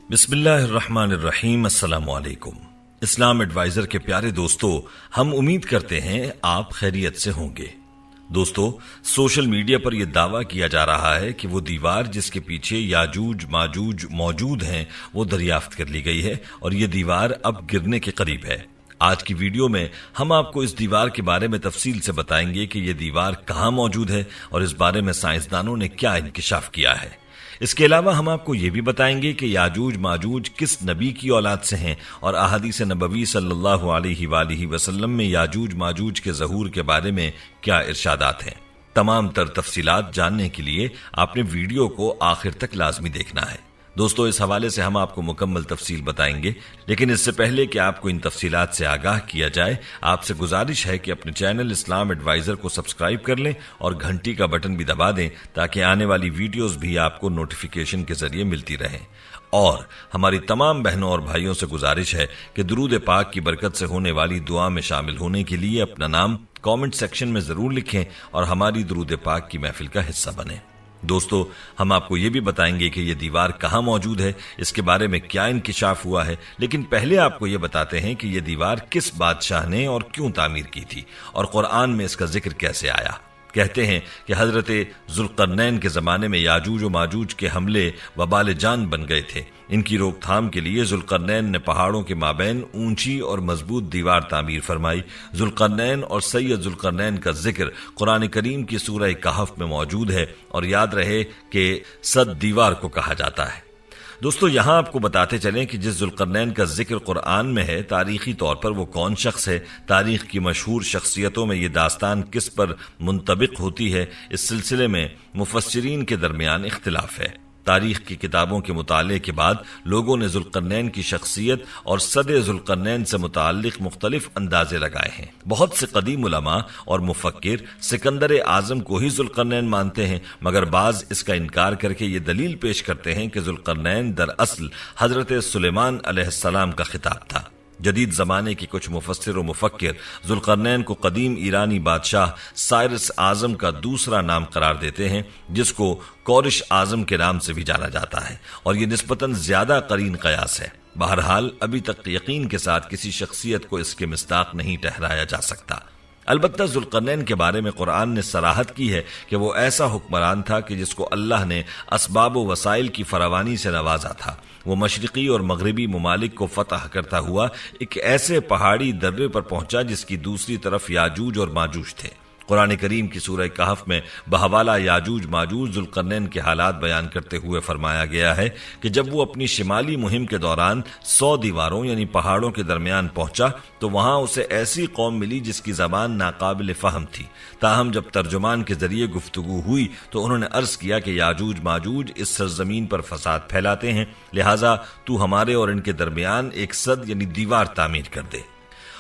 बिस्मिल्लाह अर्रहमान अर्रहीम। अस्सलाम वालेकुम। इस्लाम एडवाइजर के प्यारे दोस्तों, हम उम्मीद करते हैं आप खैरियत से होंगे। दोस्तों, सोशल मीडिया पर यह दावा किया जा रहा है कि वो दीवार जिसके पीछे याजूज माजूज मौजूद हैं वो दरियाफ्त कर ली गई है और ये दीवार अब गिरने के करीब है। आज की वीडियो में हम आपको इस दीवार के बारे में तफसील से बताएंगे कि ये दीवार कहाँ मौजूद है और इस बारे में साइंसदानों ने क्या इंकिशाफ किया है। इसके अलावा हम आपको ये भी बताएंगे कि याजूज माजूज किस नबी की औलाद से हैं और अहादीस नबवी सल्लल्लाहु अलैहि वसल्लम में याजूज माजूज के ज़हूर के बारे में क्या इरशादात हैं। तमाम तर तफसीलात जानने के लिए आपने वीडियो को आखिर तक लाजमी देखना है। दोस्तों, इस हवाले से हम आपको मुकम्मल तफसील बताएंगे, लेकिन इससे पहले कि आपको इन तफसीलात से आगाह किया जाए, आपसे गुजारिश है कि अपने चैनल इस्लाम एडवाइजर को सब्सक्राइब कर लें और घंटी का बटन भी दबा दें ताकि आने वाली वीडियोस भी आपको नोटिफिकेशन के जरिए मिलती रहें। और हमारी तमाम बहनों और भाइयों से गुजारिश है कि दुरूद पाक की बरकत से होने वाली दुआ में शामिल होने के लिए अपना नाम कमेंट सेक्शन में जरूर लिखें और हमारी दुरूद पाक की महफिल का हिस्सा बने। दोस्तों, हम आपको ये भी बताएंगे कि ये दीवार कहाँ मौजूद है, इसके बारे में क्या इंकिशाफ हुआ है, लेकिन पहले आपको ये बताते हैं कि ये दीवार किस बादशाह ने और क्यों तामीर की थी और कुरान में इसका जिक्र कैसे आया। कहते हैं कि हजरत जुल्करनैन के जमाने में याजूज और माजूज के हमले वबाल जान बन गए थे। इनकी रोकथाम के लिए जुल्करनैन ने पहाड़ों के माबैन ऊंची और मजबूत दीवार तामीर फरमाई। जुल्करनैन और सैयद जुल्करनैन का जिक्र कुरान करीम की सूरह कहफ में मौजूद है और याद रहे कि सद दीवार को कहा जाता है। दोस्तों, यहां आपको बताते चलें कि जिस जुल्करनैन का जिक्र कुरान में है, तारीखी तौर पर वो कौन शख्स है, तारीख की मशहूर शख्सियतों में ये दास्तान किस पर मुंतबिक होती है, इस सिलसिले में मुफस्सिरीन के दरमियान इख्तिलाफ है। तारीख की किताबों के मुताले के बाद लोगों ने जुल्करनैन की शख्सियत और सदे जुल्करनैन से मुताल्लिक मुख्तलिफ अंदाजे लगाए हैं। बहुत से कदीम उलमा और मुफक्किर सिकंदर आजम को ही जुल्करनैन मानते हैं, मगर बाज इसका इनकार करके ये दलील पेश करते हैं कि जुल्करनैन दरअसल हजरत सुलेमान अलैहिस्सलाम का खिताब था। जदीद जमाने के कुछ मुफस्सिर और मुफक्किर जुल्करनैन को कदीम ईरानी बादशाह साइरस आजम का दूसरा नाम करार देते हैं, जिसको कोरिश आजम के नाम से भी जाना जाता है और ये निस्बतन ज्यादा करीन कयास है। बहरहाल अभी तक यकीन के साथ किसी शख्सियत को इसके मिस्दाक नहीं ठहराया जा सकता। अलबत्ता जुल्करनैन के बारे में कुरान ने सराहत की है कि वो ऐसा हुक्मरान था कि जिसको अल्लाह ने असबाब व वसाइल की फरावानी से नवाजा था। वो मशरिकी और मगरबी ममालिक को फतह करता हुआ एक ऐसे पहाड़ी दर्रे पर पहुंचा जिसकी दूसरी तरफ याजूज और माजूज थे। कुरान करीम की सूरह कहफ में बहवाला याजूज माजूज जुल्करनैन के हालात बयान करते हुए फरमाया गया है कि जब वो अपनी शिमाली मुहिम के दौरान 100 दीवारों यानी पहाड़ों के दरमियान पहुंचा तो वहां उसे ऐसी कौम मिली जिसकी जबान नाकाबिल फहम थी। ताहम जब तर्जुमान के जरिए गुफ्तगू हुई तो उन्होंने अर्ज किया कि याजूज माजूज इस सरजमीन पर फसाद फैलाते हैं, लिहाजा तू हमारे और इनके दरमियान एक सद यानी दीवार तामीर कर दे।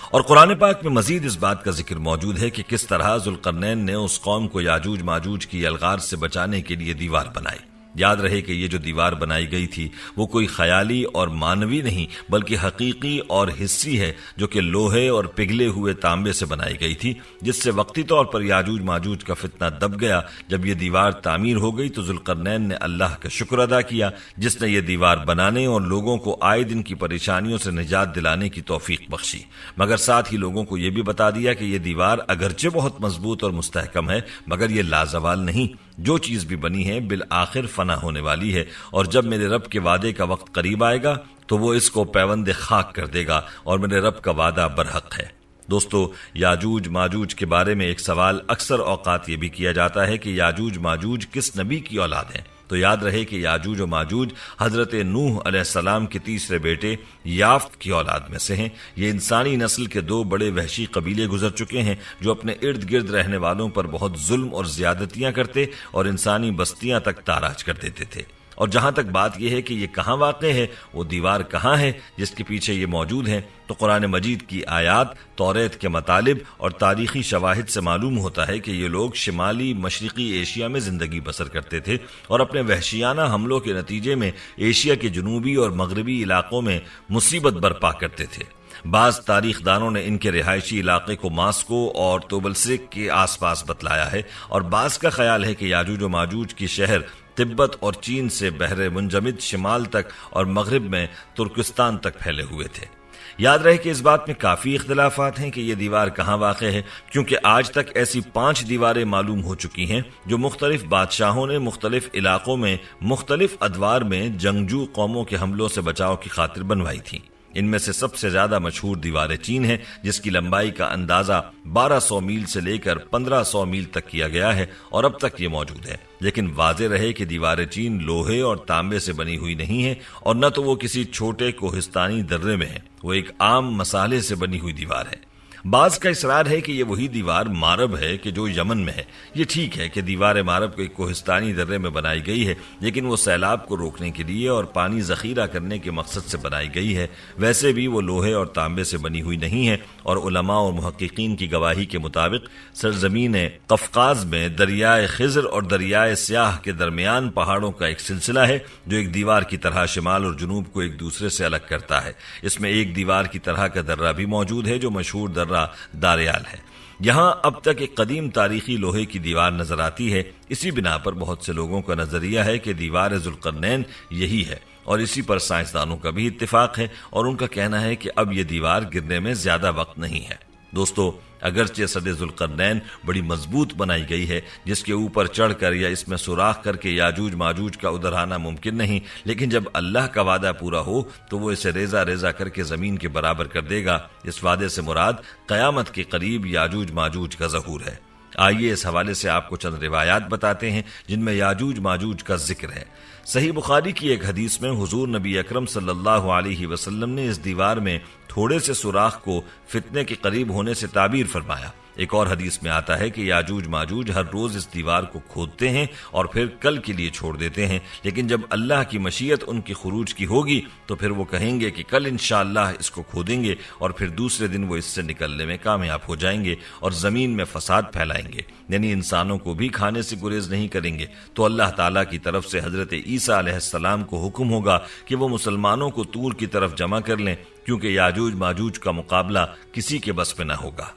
और कुरान पाक में मजीद इस बात का जिक्र मौजूद है कि किस तरह जुल्करनैन ने उस कौम को याजूज माजूज की अलगार से बचाने के लिए दीवार बनाई। याद रहे कि ये जो दीवार बनाई गई थी वो कोई ख्याली और मानवी नहीं बल्कि हकीकी और हिस्सी है, जो कि लोहे और पिघले हुए तांबे से बनाई गई थी, जिससे वक्ती तौर पर याजूज माजूज का फितना दब गया। जब ये दीवार तामीर हो गई तो जुल्करनैन ने अल्लाह का शुक्र अदा किया जिसने ये दीवार बनाने और लोगों को आए दिन की परेशानियों से निजात दिलाने की तौफीक बख्शी, मगर साथ ही लोगों को यह भी बता दिया कि यह दीवार अगरचे बहुत मजबूत और मुस्तहकम है, मगर यह लाजवाल नहीं। जो चीज भी बनी है बिल आखिर फना होने वाली है और जब मेरे रब के वादे का वक्त करीब आएगा तो वो इसको पैवंदे खाक कर देगा और मेरे रब का वादा बरहक है। दोस्तों, याजूज माजूज के बारे में एक सवाल अक्सर औकात ये भी किया जाता है कि याजूज माजूज किस नबी की औलाद हैं। तो याद रहे कि याजूज और माजूज हजरत नूह अलैहिस्सलाम के तीसरे बेटे याफ्त की औलाद में से हैं। ये इंसानी नस्ल के दो बड़े वहशी कबीले गुजर चुके हैं जो अपने इर्द गिर्द रहने वालों पर बहुत जुल्म और ज्यादतियां करते और इंसानी बस्तियां तक ताराज कर देते थे। और जहां तक बात यह है कि ये कहां वाक़े है, वो दीवार कहां है जिसके पीछे ये मौजूद है, तो कुरान मजीद की आयात, तौरेत के मतालिब और तारीखी शवाहिद से मालूम होता है कि ये लोग शिमाली मशरिकी एशिया में जिंदगी बसर करते थे और अपने वहशियाना हमलों के नतीजे में एशिया के जनूबी और मगरबी इलाकों में मुसीबत बर्पा करते थे। बाज तारीखदानों ने इनके रिहायशी इलाके को मास्को और तोबलसिक के आसपास बतलाया है और बाज का ख्याल है कि याजूज और माजूज की शहर तिब्बत और चीन से बहरे मुंजमिद शिमाल तक और मगरिब में तुर्किस्तान तक फैले हुए थे। याद रहे कि इस बात में काफी इख्तिलाफात हैं कि यह दीवार कहाँ वाक़े है, क्योंकि आज तक ऐसी 5 दीवारें मालूम हो चुकी हैं जो मुख्तलिफ बादशाहों ने मुख्तलिफ इलाकों में मुख्तलिफ अदवार में जंगजू कौमों के हमलों से बचाव की खातिर बनवाई थी। इनमें से सबसे ज्यादा मशहूर दीवार चीन है, जिसकी लंबाई का अंदाजा 1200 मील से लेकर 1500 मील तक किया गया है और अब तक ये मौजूद है। लेकिन वाज़ेह रहे कि दीवार चीन लोहे और तांबे से बनी हुई नहीं है और न तो वो किसी छोटे कोहिस्तानी दर्रे में है, वो एक आम मसाले से बनी हुई दीवार है। बाज का इसरार है कि ये वही दीवार मारब है कि जो यमन में है। ये ठीक है कि दीवार मारब को एक कोहिस्तानी दर्रे में बनाई गई है, लेकिन वो सैलाब को रोकने के लिए और पानी जखीरा करने के मकसद से बनाई गई है। वैसे भी वो लोहे और तांबे से बनी हुई नहीं है और उलमा और मुहक्किकीन की गवाही के मुताबिक सरजमीन कफकाज में दरियाए खिज़र और दरियाए स्याह के दरमियान पहाड़ों का एक सिलसिला है जो एक दीवार की तरह शिमाल और जुनूब को एक दूसरे से अलग करता है। इसमें एक दीवार की तरह का दर्रा भी मौजूद है जो मशहूर दर्रा दारियाल है। यहां अब तक एक कदीम तारीखी लोहे की दीवार नजर आती है। इसी बिना पर बहुत से लोगों का नजरिया है कि दीवार जुल्करनैन यही है और इसी पर साइंसदानों का भी इत्तेफाक है और उनका कहना है कि अब यह दीवार गिरने में ज्यादा वक्त नहीं है। दोस्तों, अगरचे सदे जुल्करनैन बड़ी मजबूत बनाई गई है, जिसके ऊपर चढ़कर या इसमें सुराख करके याजूज माजूज का उधर आना मुमकिन नहीं, लेकिन जब अल्लाह का वादा पूरा हो तो वो इसे रेजा रेजा करके जमीन के बराबर कर देगा। इस वादे से मुराद कयामत के करीब याजूज माजूज का ज़हूर है। आइए इस हवाले से आपको चंद रिवायात बताते हैं जिनमें याजूज माजूज का जिक्र है। सही बुखारी की एक हदीस में हुजूर नबी अकरम सल्लल्लाहु अलैहि वसल्लम ने इस दीवार में थोड़े से सुराख को फितने के करीब होने से ताबीर फरमाया। एक और हदीस में आता है कि याजूज माजूज हर रोज इस दीवार को खोदते हैं और फिर कल के लिए छोड़ देते हैं, लेकिन जब अल्लाह की मशीयत उनकी खुरूज की होगी तो फिर वो कहेंगे कि कल इंशाअल्लाह इसको खोदेंगे और फिर दूसरे दिन वो इससे निकलने में कामयाब हो जाएंगे और जमीन में फसाद फैलाएंगे, यानी इंसानों को भी खाने से गुरेज नहीं करेंगे। तो अल्लाह ताला की तरफ से हजरत ईसा अलैहिस्सलाम को हुक्म होगा कि वो मुसलमानों को तूर की तरफ जमा कर लें, क्योंकि याजूज माजूज का मुकाबला किसी के बस में न होगा।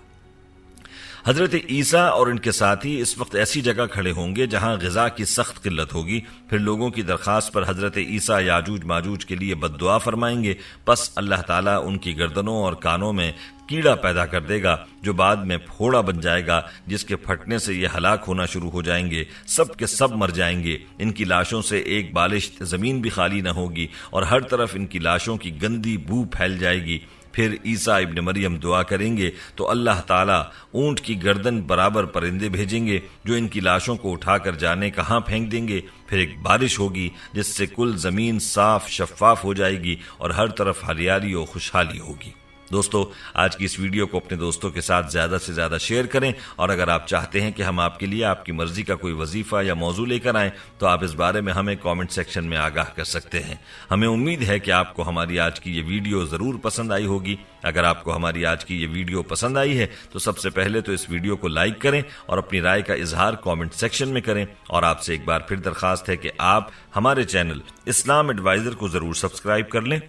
हजरत ईसा और इनके साथी इस वक्त ऐसी जगह खड़े होंगे जहां ग़िज़ा की सख्त किल्लत होगी। फिर लोगों की दरखास्त पर हजरत ईसा याजूज माजूज के लिए बद्दुआ फरमाएंगे। बस अल्लाह ताला उनकी गर्दनों और कानों में कीड़ा पैदा कर देगा जो बाद में फोड़ा बन जाएगा, जिसके फटने से ये हलाक होना शुरू हो जाएंगे। सब के सब मर जाएंगे। इनकी लाशों से एक बालिश जमीन भी खाली न होगी और हर तरफ इनकी लाशों की गंदी बू फैल जाएगी। फिर ईसा इब्न मरियम दुआ करेंगे तो अल्लाह ताला ऊंट की गर्दन बराबर परिंदे भेजेंगे जो इनकी लाशों को उठाकर जाने कहाँ फेंक देंगे। फिर एक बारिश होगी जिससे कुल जमीन साफ शफाफ हो जाएगी और हर तरफ हरियाली और खुशहाली होगी। दोस्तों, आज की इस वीडियो को अपने दोस्तों के साथ ज्यादा से ज्यादा शेयर करें और अगर आप चाहते हैं कि हम आपके लिए आपकी मर्जी का कोई वजीफा या मौजू लेकर आएं तो आप इस बारे में हमें कमेंट सेक्शन में आगाह कर सकते हैं। हमें उम्मीद है कि आपको हमारी आज की ये वीडियो जरूर पसंद आई होगी। अगर आपको हमारी आज की ये वीडियो पसंद आई है तो सबसे पहले तो इस वीडियो को लाइक करें और अपनी राय का इजहार कमेंट सेक्शन में करें। और आपसे एक बार फिर दरखास्त है कि आप हमारे चैनल इस्लाम एडवाइजर को जरूर सब्सक्राइब कर लें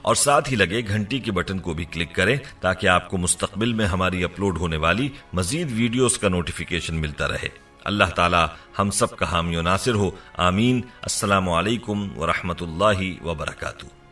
और साथ ही लगे घंटी के बटन को भी क्लिक करें ताकि आपको मुस्तकबिल में हमारी अपलोड होने वाली मजीद वीडियोस का नोटिफिकेशन मिलता रहे। अल्लाह ताला हम सब का हामी और नासिर हो। आमीन। अस्सलामु अलैकुम व रहमतुल्लाहि व बरकातुहू।